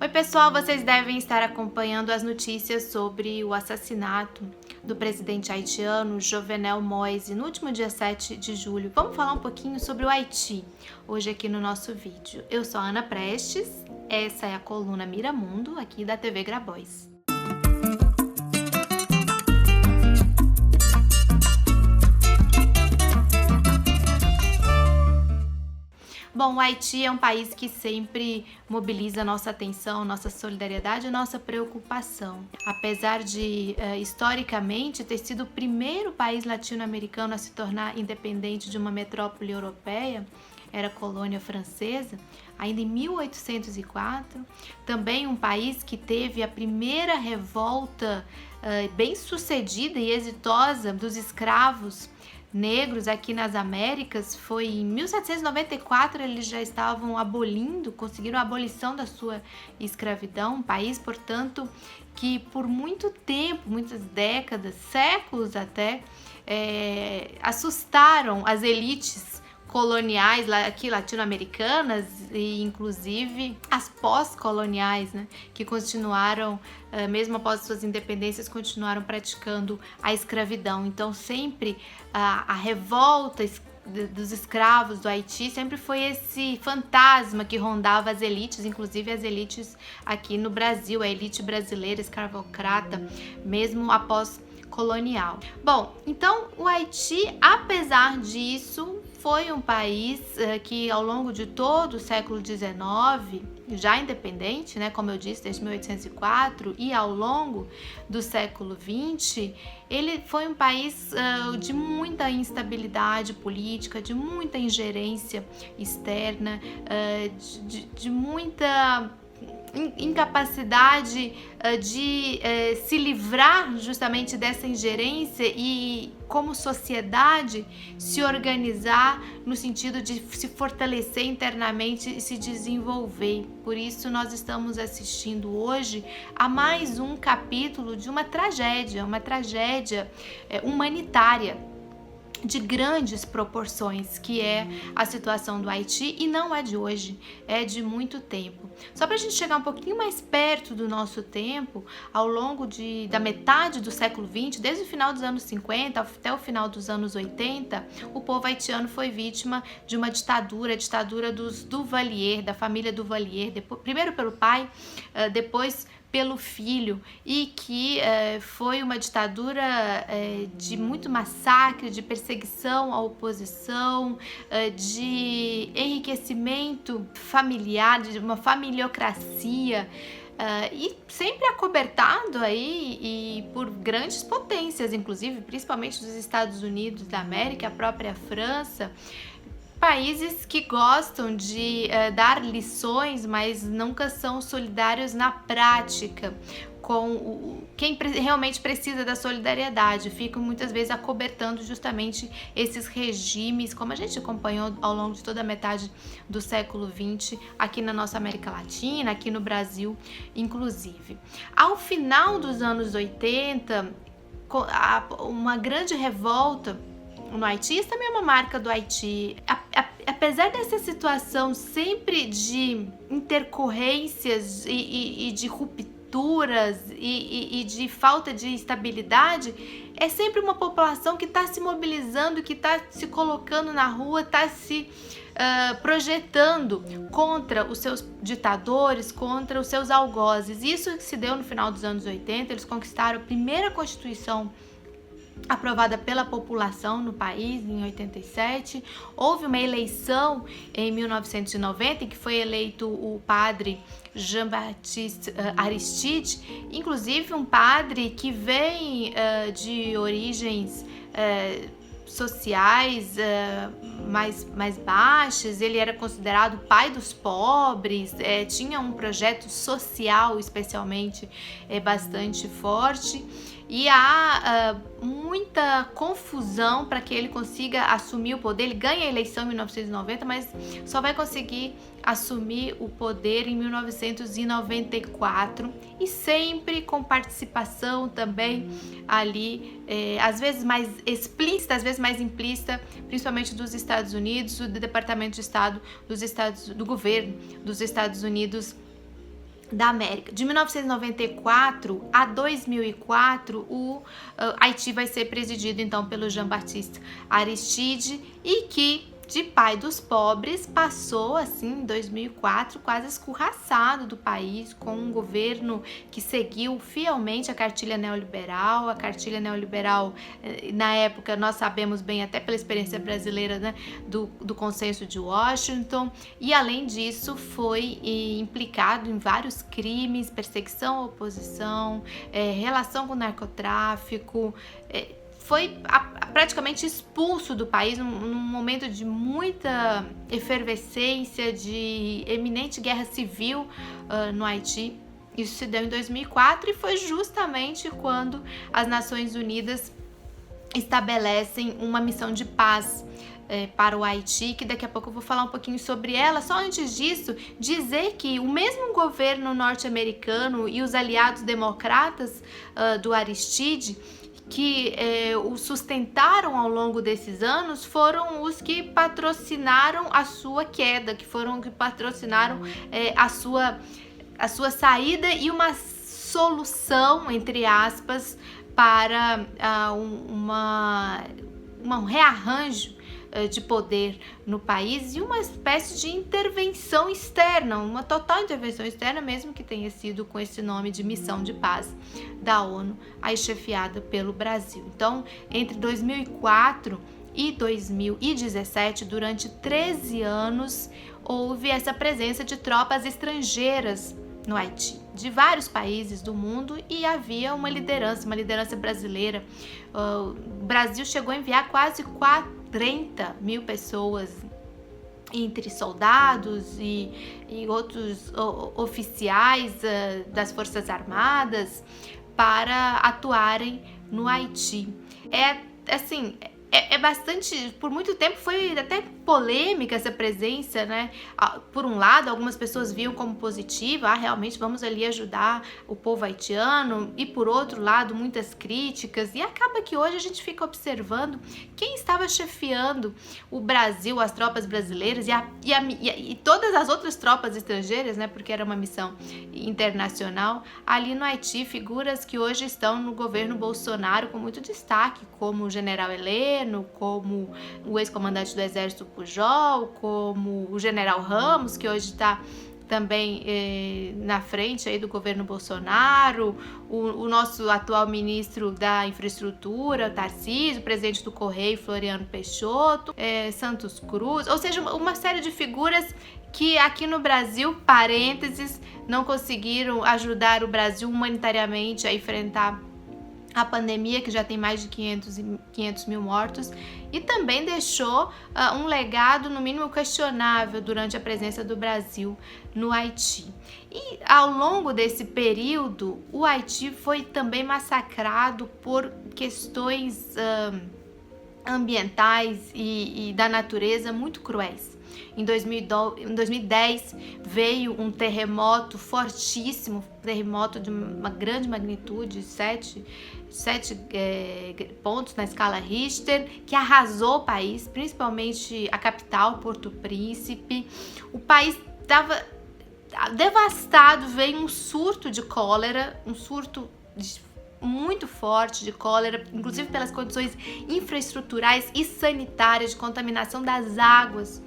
Oi pessoal, vocês devem estar acompanhando as notícias sobre o assassinato do presidente haitiano Jovenel Moïse no último dia 7 de julho. Vamos falar um pouquinho sobre o Haiti hoje aqui no nosso vídeo. Eu sou a Ana Prestes, essa é a coluna Mira Mundo aqui da TV Grabois. Bom, o Haiti é um país que sempre mobiliza nossa atenção, nossa solidariedade e nossa preocupação. Apesar de, historicamente, ter sido o primeiro país latino-americano a se tornar independente de uma metrópole europeia, era colônia francesa, ainda em 1804, também um país que teve a primeira revolta bem-sucedida e exitosa dos escravos negros aqui nas Américas. Foi em 1794 eles já estavam conseguiram a abolição da sua escravidão, um país, portanto, que por muito tempo, muitas décadas, séculos até, assustaram as elites coloniais aqui latino-americanas e inclusive as pós-coloniais, né, que continuaram, mesmo após suas independências, continuaram praticando a escravidão. Então sempre a revolta dos escravos do Haiti sempre foi esse fantasma que rondava as elites, inclusive as elites aqui no Brasil, a elite brasileira escravocrata, mesmo após colonial. Bom, então o Haiti, apesar disso, foi um país que ao longo de todo o século XIX, já independente, né, como eu disse, desde 1804, e ao longo do século XX, ele foi um país de muita instabilidade política, de muita ingerência externa, de muita incapacidade de se livrar justamente dessa ingerência e, como sociedade, se organizar no sentido de se fortalecer internamente e se desenvolver. Por isso nós estamos assistindo hoje a mais um capítulo de uma tragédia humanitária de grandes proporções, que é a situação do Haiti, e não é de hoje, é de muito tempo. Só para a gente chegar um pouquinho mais perto do nosso tempo, ao longo da metade do século XX, desde o final dos anos 50 até o final dos anos 80, o povo haitiano foi vítima de uma ditadura, a ditadura dos Duvalier, da família Duvalier, primeiro pelo pai, depois pelo filho, e que foi uma ditadura de muito massacre, de perseguição à oposição, de enriquecimento familiar, de uma familiocracia, e sempre acobertado aí e por grandes potências, inclusive, principalmente dos Estados Unidos da América, a própria França, países que gostam de dar lições, mas nunca são solidários na prática com quem realmente precisa da solidariedade. Ficam muitas vezes acobertando justamente esses regimes, como a gente acompanhou ao longo de toda a metade do século XX aqui na nossa América Latina, aqui no Brasil, inclusive. Ao final dos anos 80, uma grande revolta no Haiti, isso também é uma marca do Haiti. Apesar dessa situação sempre de intercorrências e de rupturas e de falta de estabilidade, é sempre uma população que está se mobilizando, que está se colocando na rua, está se projetando contra os seus ditadores, contra os seus algozes. Isso que se deu no final dos anos 80, eles conquistaram a primeira Constituição aprovada pela população no país em 87. Houve uma eleição em 1990 em que foi eleito o padre Jean-Baptiste Aristide, inclusive um padre que vem de origens sociais mais baixas. Ele era considerado o pai dos pobres, tinha um projeto social especialmente bastante forte, e há muita confusão para que ele consiga assumir o poder. Ele ganha a eleição em 1990, mas só vai conseguir assumir o poder em 1994, e sempre com participação também ali, às vezes mais explícita, às vezes mais implícita, principalmente dos Estados Unidos, do Departamento de Estado do governo dos Estados Unidos da América. De 1994 a 2004, o Haiti vai ser presidido então pelo Jean-Baptiste Aristide, e que de pai dos pobres passou assim em 2004 quase escorraçado do país, com um governo que seguiu fielmente a cartilha neoliberal. A cartilha neoliberal, na época, nós sabemos bem, até pela experiência brasileira, né, do Consenso de Washington, e além disso foi implicado em vários crimes, perseguição à oposição, relação com o narcotráfico, foi praticamente expulso do país num momento de muita efervescência, de eminente guerra civil no Haiti. Isso se deu em 2004 e foi justamente quando as Nações Unidas estabelecem uma missão de paz para o Haiti, que daqui a pouco eu vou falar um pouquinho sobre ela. Só antes disso, dizer que o mesmo governo norte-americano e os aliados democratas do Aristide, que o sustentaram ao longo desses anos, foram os que patrocinaram a sua queda, que foram os que patrocinaram a sua saída e uma solução, entre aspas, para um rearranjo de poder no país, e uma espécie de intervenção externa, uma total intervenção externa, mesmo que tenha sido com esse nome de Missão de Paz da ONU, aí chefiada pelo Brasil. Então, entre 2004 e 2017, durante 13 anos, houve essa presença de tropas estrangeiras no Haiti, de vários países do mundo, e havia uma liderança brasileira. O Brasil chegou a enviar quase 40 mil pessoas, entre soldados e outros oficiais das Forças Armadas, para atuarem no Haiti. É bastante, por muito tempo foi até polêmica essa presença, né? Por um lado, algumas pessoas viam como positiva, realmente vamos ali ajudar o povo haitiano, e por outro lado, muitas críticas, e acaba que hoje a gente fica observando quem estava chefiando o Brasil, as tropas brasileiras e todas as outras tropas estrangeiras, né? Porque era uma missão internacional ali no Haiti, figuras que hoje estão no governo Bolsonaro com muito destaque, como o general Heleno, como o ex-comandante do Exército Pujol, como o general Ramos, que hoje está também na frente aí do governo Bolsonaro, o nosso atual ministro da Infraestrutura, Tarcísio, o presidente do Correio, Floriano Peixoto, Santos Cruz, ou seja, uma série de figuras que aqui no Brasil, parênteses, não conseguiram ajudar o Brasil humanitariamente a enfrentar a pandemia, que já tem mais de 500 mil mortos, e também deixou um legado, no mínimo, questionável durante a presença do Brasil no Haiti. E ao longo desse período, o Haiti foi também massacrado por questões ambientais e da natureza muito cruéis. Em 2010 veio um terremoto fortíssimo, terremoto de uma grande magnitude, 7 pontos na escala Richter, que arrasou o país, principalmente a capital, Porto Príncipe. O país estava devastado, veio um surto de cólera, um surto muito forte de cólera, inclusive pelas condições infraestruturais e sanitárias de contaminação das águas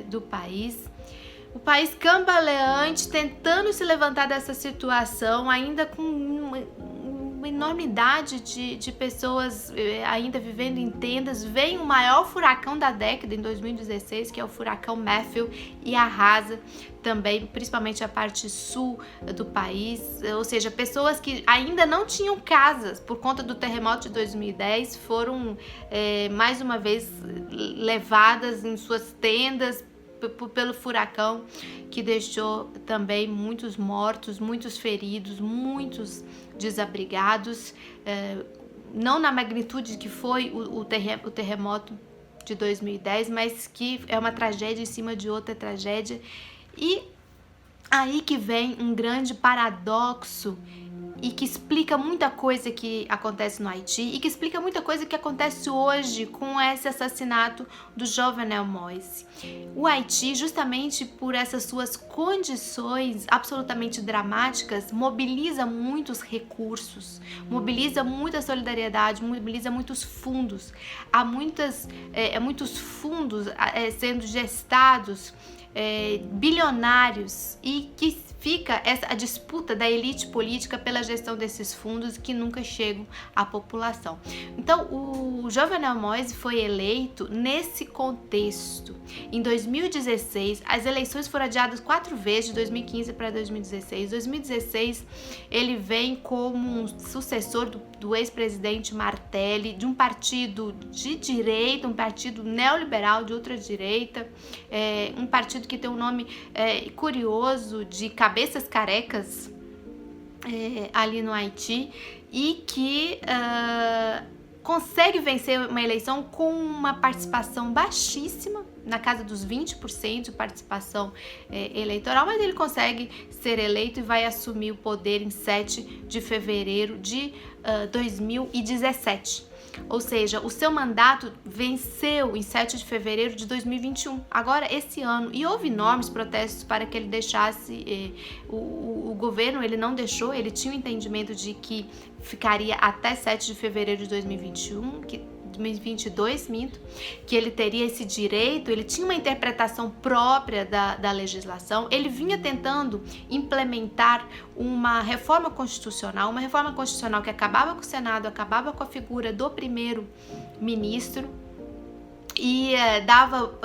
do país. O país cambaleante, tentando se levantar dessa situação, ainda com uma enormidade de pessoas ainda vivendo em tendas. Vem o maior furacão da década em 2016, que é o furacão Matthew, e arrasa também, principalmente a parte sul do país, ou seja, pessoas que ainda não tinham casas por conta do terremoto de 2010 foram mais uma vez levadas em suas tendas pelo furacão, que deixou também muitos mortos, muitos feridos, muitos desabrigados, não na magnitude que foi o terremoto de 2010, mas que é uma tragédia em cima de outra tragédia. E aí que vem um grande paradoxo e que explica muita coisa que acontece no Haiti e que explica muita coisa que acontece hoje com esse assassinato do Jovenel Moïse. O Haiti, justamente por essas suas condições absolutamente dramáticas, mobiliza muitos recursos, mobiliza muita solidariedade, mobiliza muitos fundos. Há muitos fundos sendo gestados, bilionários, e que fica a disputa da elite política pela gestão desses fundos que nunca chegam à população. Então, o Jovenel Moïse foi eleito nesse contexto. Em 2016, as eleições foram adiadas 4 vezes, de 2015 para 2016. Em 2016, ele vem como um sucessor do ex-presidente Martelly, de um partido de direita, um partido neoliberal de ultradireita, um partido que tem um nome curioso de cabeças carecas ali no Haiti, e que consegue vencer uma eleição com uma participação baixíssima, na casa dos 20% de participação eleitoral, mas ele consegue ser eleito e vai assumir o poder em 7 de fevereiro de 2017. Ou seja, o seu mandato venceu em 7 de fevereiro de 2021, agora esse ano, e houve enormes protestos para que ele deixasse o governo. Ele não deixou, ele tinha o entendimento de que ficaria até 7 de fevereiro de 2021, 2022, que ele teria esse direito, ele tinha uma interpretação própria da legislação. Ele vinha tentando implementar uma reforma constitucional que acabava com o Senado, acabava com a figura do primeiro-ministro e dava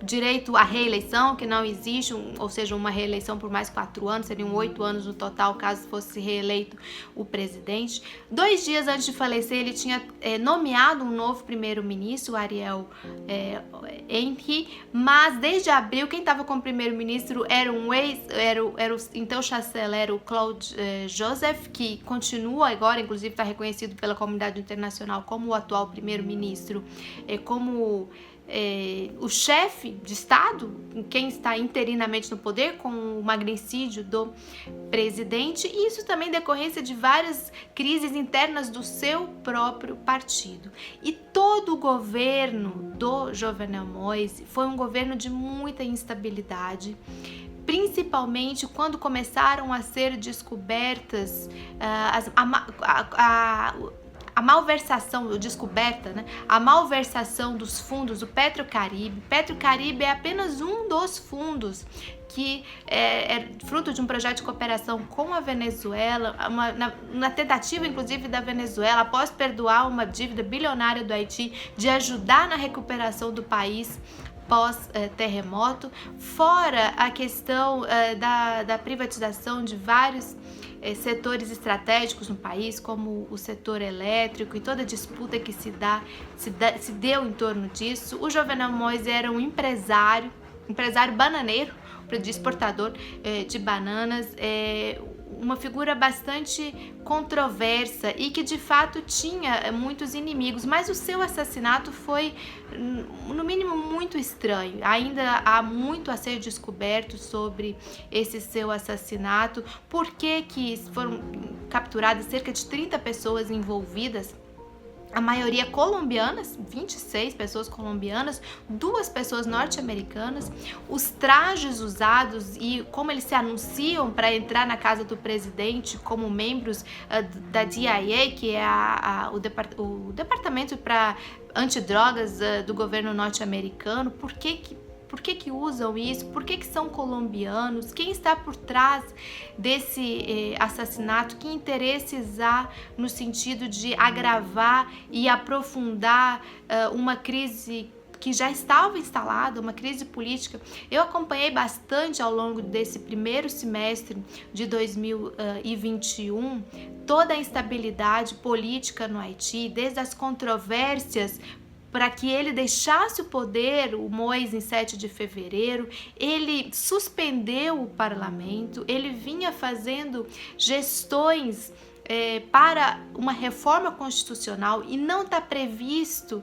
direito à reeleição, que não existe, ou seja, uma reeleição por mais 4 anos, seriam 8 anos no total, caso fosse reeleito o presidente. 2 dias antes de falecer, ele tinha nomeado um novo primeiro-ministro, Ariel Henry, mas desde abril, quem estava como primeiro-ministro era o então chanceler, o Claude Joseph, que continua agora, inclusive está reconhecido pela comunidade internacional como o atual primeiro-ministro, como o chefe de Estado, quem está interinamente no poder, com o magnicídio do presidente, e isso também decorrência de várias crises internas do seu próprio partido. E todo o governo do Jovenel Moïse foi um governo de muita instabilidade, principalmente quando começaram a ser descobertas a malversação dos fundos do Petrocaribe. Petrocaribe é apenas um dos fundos que é fruto de um projeto de cooperação com a Venezuela, na tentativa, inclusive, da Venezuela, após perdoar uma dívida bilionária do Haiti, de ajudar na recuperação do país pós-terremoto, fora a questão da privatização de vários setores estratégicos no país, como o setor elétrico, e toda a disputa que se deu em torno disso. O Jovenel Moïse era um empresário bananeiro, de exportador de bananas, uma figura bastante controversa e que de fato tinha muitos inimigos, mas o seu assassinato foi, no mínimo, muito estranho. Ainda há muito a ser descoberto sobre esse seu assassinato, por que foram capturadas cerca de 30 pessoas envolvidas, a maioria colombianas, 26 pessoas colombianas, 2 pessoas norte-americanas. Os trajes usados e como eles se anunciam para entrar na casa do presidente como membros da DIA, que é o Departamento para Antidrogas do governo norte-americano. Por que usam isso? Por que são colombianos? Quem está por trás desse assassinato? Que interesses há no sentido de agravar e aprofundar uma crise que já estava instalada, uma crise política? Eu acompanhei bastante ao longo desse primeiro semestre de 2021 toda a instabilidade política no Haiti, desde as controvérsias para que ele deixasse o poder, o Moïse, em 7 de fevereiro, ele suspendeu o parlamento, ele vinha fazendo gestões para uma reforma constitucional e não está previsto,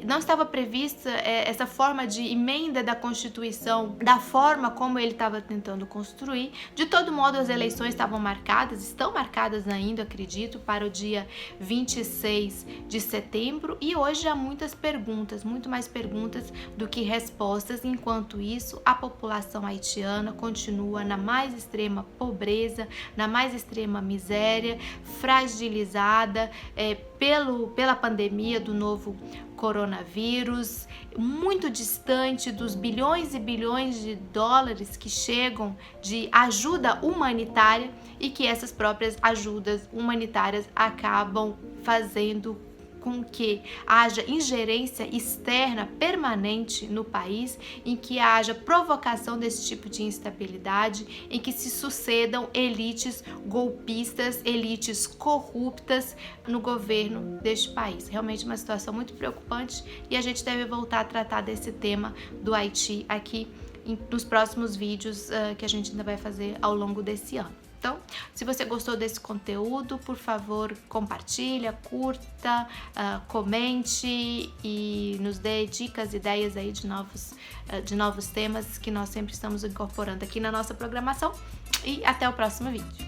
não estava prevista essa forma de emenda da Constituição da forma como ele estava tentando construir. De todo modo, as eleições estão marcadas ainda, acredito, para o dia 26 de setembro, e hoje há muitas perguntas, muito mais perguntas do que respostas. Enquanto isso, a população haitiana continua na mais extrema pobreza, na mais extrema miséria, fragilizada pela pandemia do novo coronavírus, muito distante dos bilhões e bilhões de dólares que chegam de ajuda humanitária, e que essas próprias ajudas humanitárias acabam fazendo com que haja ingerência externa permanente no país, em que haja provocação desse tipo de instabilidade, em que se sucedam elites golpistas, elites corruptas no governo deste país. Realmente uma situação muito preocupante, e a gente deve voltar a tratar desse tema do Haiti aqui nos próximos vídeos que a gente ainda vai fazer ao longo desse ano. Então, se você gostou desse conteúdo, por favor, compartilha, curta, comente e nos dê dicas, ideias aí de novos temas que nós sempre estamos incorporando aqui na nossa programação. E até o próximo vídeo.